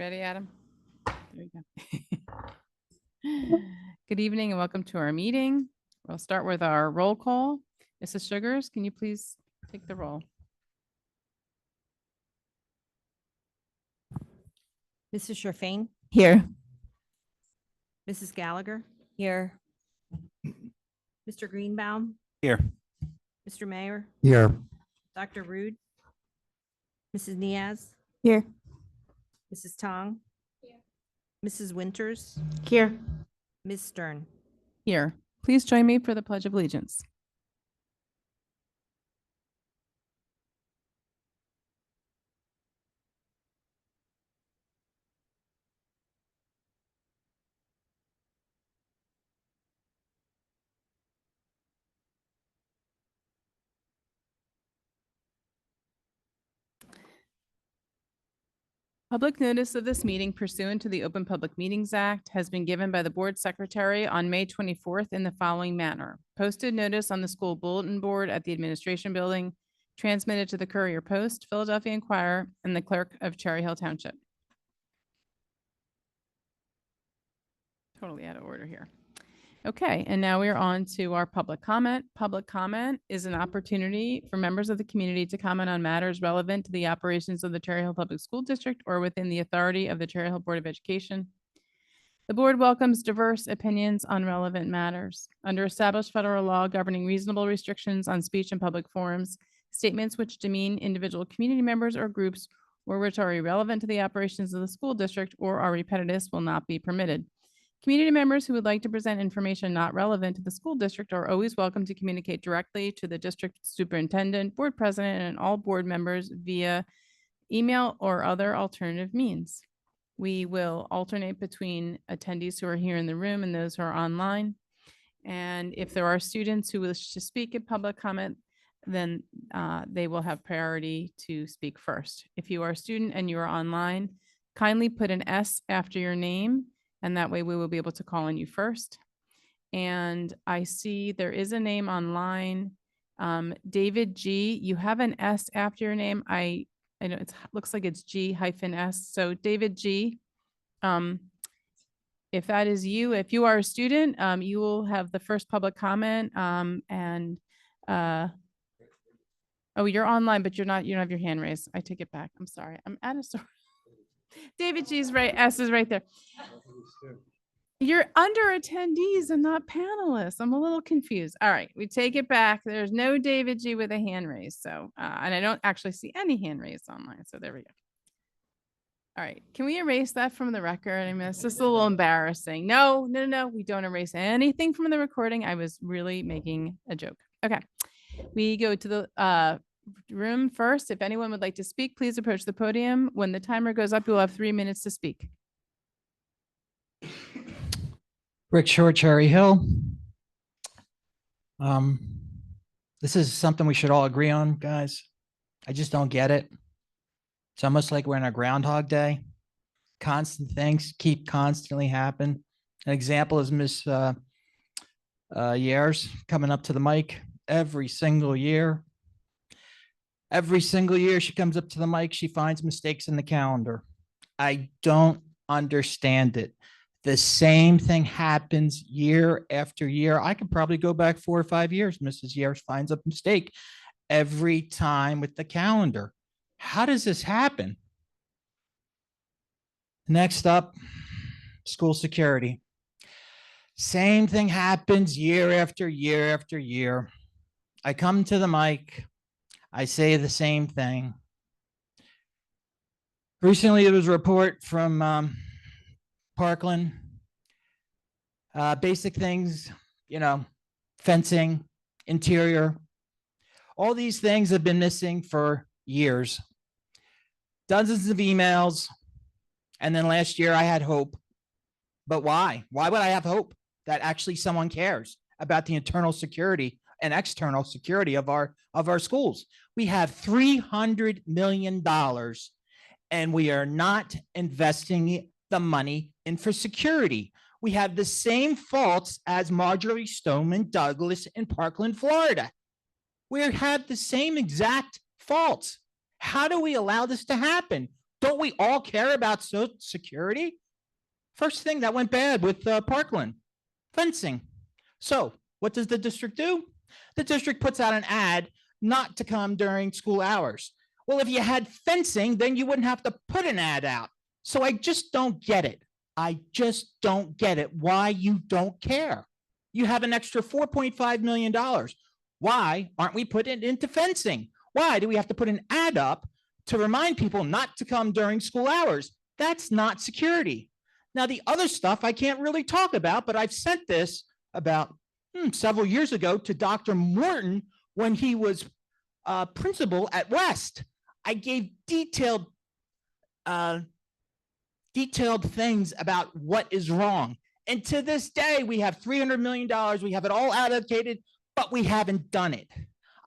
Ready, Adam? There you go. Good evening and welcome to our meeting. We'll start with our roll call. Mrs. Sugars, can you please take the roll? Mrs. Sherfain, Here. Mrs. Gallagher. Here. Mr. Greenbaum, Here. Mr. Mayor, Here. Dr. Rude, Mrs. Niaz, Here. Mrs. Tong, Mrs. Winters, Here. Ms. Stern. Here. Please join me for the Pledge of Allegiance. Public notice of this meeting pursuant to the Open Public Meetings Act has been given by the Board Secretary on May 24th in the following manner. Posted notice on the school bulletin board at the Administration Building, transmitted to the Courier Post, Philadelphia Inquirer, and the Clerk of Cherry Hill Township. Totally out of order here. Okay, and now we're on to our public comment. Public comment is an opportunity for members of the community to comment on matters relevant to the operations of the Cherry Hill Public School District or within the authority of the Cherry Hill Board of Education. The board welcomes diverse opinions on relevant matters. Under established federal law governing reasonable restrictions on speech in public forums, statements which demean individual community members or groups or which are irrelevant to the operations of the school district or are repetitious will not be permitted. Community members who would like to present information not relevant to the school district are always welcome to communicate directly to the district superintendent, board president, and all board members via email or other alternative means. We will alternate between attendees who are here in the room and those who are online. And if there are students who wish to speak in public comment, then they will have priority to speak first. If you are a student and you are online, kindly put an S after your name, and that way we will be able to call on you first. And I see there is a name online. David G, you have an S after your name. I know it looks like it's G-S. So David G, if that is you, if you are a student, you will have the first public comment. Oh, you're online, but you don't have your hand raised. I take it back. I'm sorry. I'm out of sorts. David G's right. S is right there. You're under attendees and not panelists. I'm a little confused. All right, we take it back. There's no David G with a hand raised. So, and I don't actually see any hand raised online. So there we go. All right, can we erase that from the record? I mean, it's just a little embarrassing. No, we don't erase anything from the recording. I was really making a joke. Okay, we go to the room first. If anyone would like to speak, please approach the podium. When the timer goes up, you'll have 3 minutes to speak. Rick Short, Cherry Hill. This is something we should all agree on, guys. I just don't get it. It's almost like we're in a Groundhog Day. Constant things keep constantly happen. An example is Miss Yares coming up to the mic every single year. Every single year she comes up to the mic, she finds mistakes in the calendar. I don't understand it. The same thing happens year after year. I could probably go back 4 or 5 years. Mrs. Yares finds a mistake every time with the calendar. How does this happen? Next up, school security. Same thing happens year after year after year. I come to the mic. I say the same thing. Recently, there was a report from Parkland. Basic things, fencing, interior. All these things have been missing for years. Dozens of emails. And then last year I had hope. But why? Why would I have hope that actually someone cares about the internal security and external security of our schools? We have $300 million and we are not investing the money in for security. We have the same faults as Marjorie Stoneman Douglas in Parkland, Florida. We have the same exact faults. How do we allow this to happen? Don't we all care about social security? First thing that went bad with Parkland, fencing. So what does the district do? The district puts out an ad not to come during school hours. Well, if you had fencing, then you wouldn't have to put an ad out. So I just don't get it. I just don't get it. Why you don't care? You have an extra $4.5 million. Why aren't we putting it into fencing? Why do we have to put an ad up to remind people not to come during school hours? That's not security. Now, the other stuff I can't really talk about, but I've sent this about several years ago to Dr. Morton when he was principal at West. I gave detailed things about what is wrong. And to this day, we have $300 million. We have it all allocated, but we haven't done it.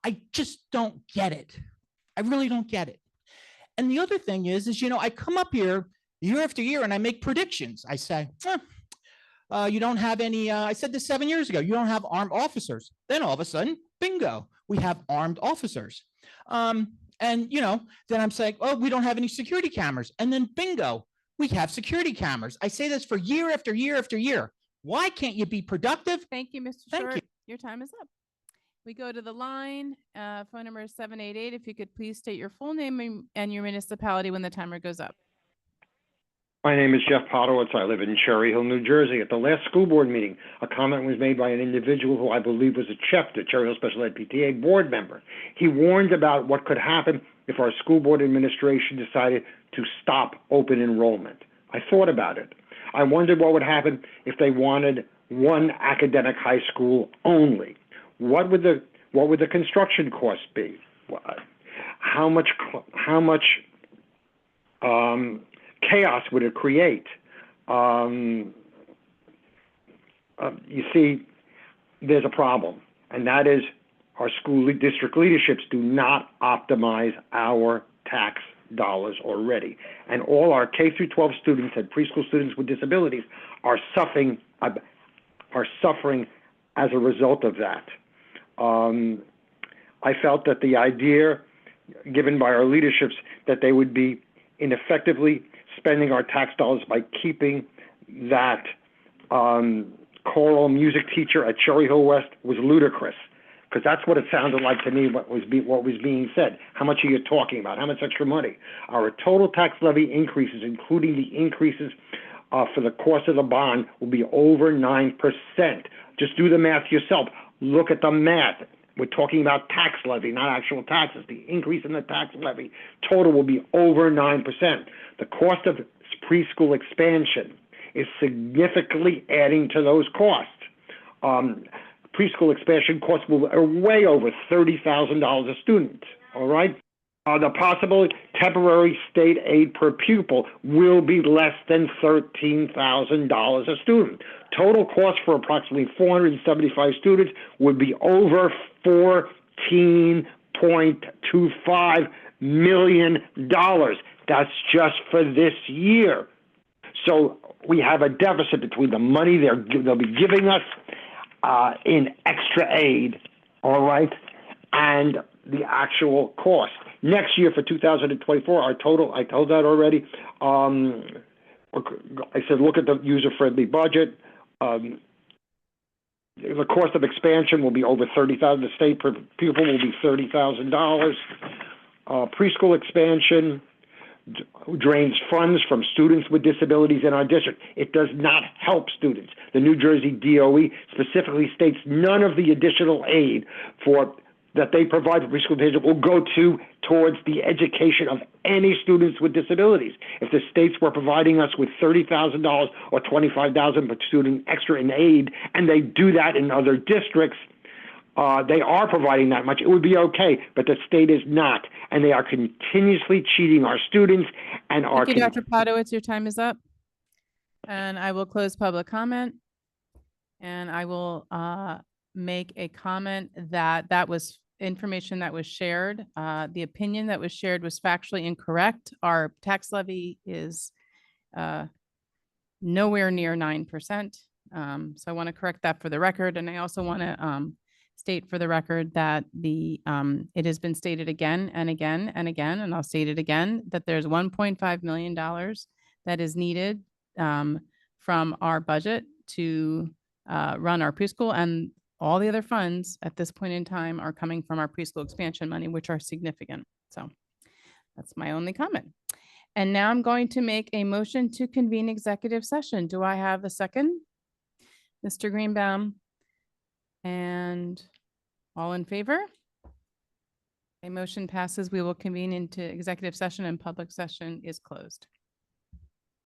I just don't get it. I really don't get it. And the other thing is, I come up here year after year and I make predictions. I say, you don't have any, I said this 7 years ago, you don't have armed officers. Then all of a sudden, bingo, we have armed officers. And, then I'm saying, oh, we don't have any security cameras. And then bingo, we have security cameras. I say this for year after year after year. Why can't you be productive? Thank you, Mr. Thank Short. you. Your time is up. We go to the line. Phone number is 788. If you could please state your full name and your municipality when the timer goes up. My name is Jeff Podowitz. I live in Cherry Hill, New Jersey. At the last school board meeting, a comment was made by an individual who I believe was a CHEP, the Cherry Hill Special Ed PTA board member. He warned about what could happen if our school board administration decided to stop open enrollment. I thought about it. I wondered what would happen if they wanted one academic high school only. What would the construction costs be? How much chaos would it create? You see, there's a problem, and that is our school district leaderships do not optimize our tax dollars already. And all our K through 12 students and preschool students with disabilities are suffering as a result of that. I felt that the idea given by our leaderships that they would be ineffectively spending our tax dollars by keeping that choral music teacher at Cherry Hill West was ludicrous, because that's what it sounded like to me, what was being said. How much are you talking about? How much extra money? Our total tax levy increases, including the increases for the cost of the bond, will be over 9%. Just do the math yourself. Look at the math. We're talking about tax levy, not actual taxes. The increase in the tax levy total will be over 9%. The cost of preschool expansion is significantly adding to those costs. Preschool expansion costs are way over $30,000 a student, all right? The possible temporary state aid per pupil will be less than $13,000 a student. Total cost for approximately 475 students would be over $14.25 million. That's just for this year. So we have a deficit between the money they'll be giving us in extra aid, all right, and the actual cost. Next year for 2024, our total, I told that already. I said, look at the user-friendly budget. The cost of expansion will be over $30,000. The state per pupil will be $30,000. Preschool expansion drains funds from students with disabilities in our district. It does not help students. The New Jersey DOE specifically states none of the additional aid that they provide for preschool education will go towards the education of any students with disabilities. If the states were providing us with $30,000 or $25,000 per student extra in aid, and they do that in other districts, they are providing that much, it would be okay, but the state is not, and they are continuously cheating our students and our. Thank you, Dr. Podowitz. Your time is up. And I will close public comment. And I will make a comment that was information that was shared. The opinion that was shared was factually incorrect. Our tax levy is nowhere near 9%. So I want to correct that for the record. And I also want to state for the record that it has been stated again and again and again, and I'll state it again, that there's $1.5 million that is needed from our budget to run our preschool, and all the other funds at this point in time are coming from our preschool expansion money, which are significant. So that's my only comment. And now I'm going to make a motion to convene executive session. Do I have a second? Mr. Greenbaum? And all in favor? A motion passes. We will convene into executive session and public session is closed.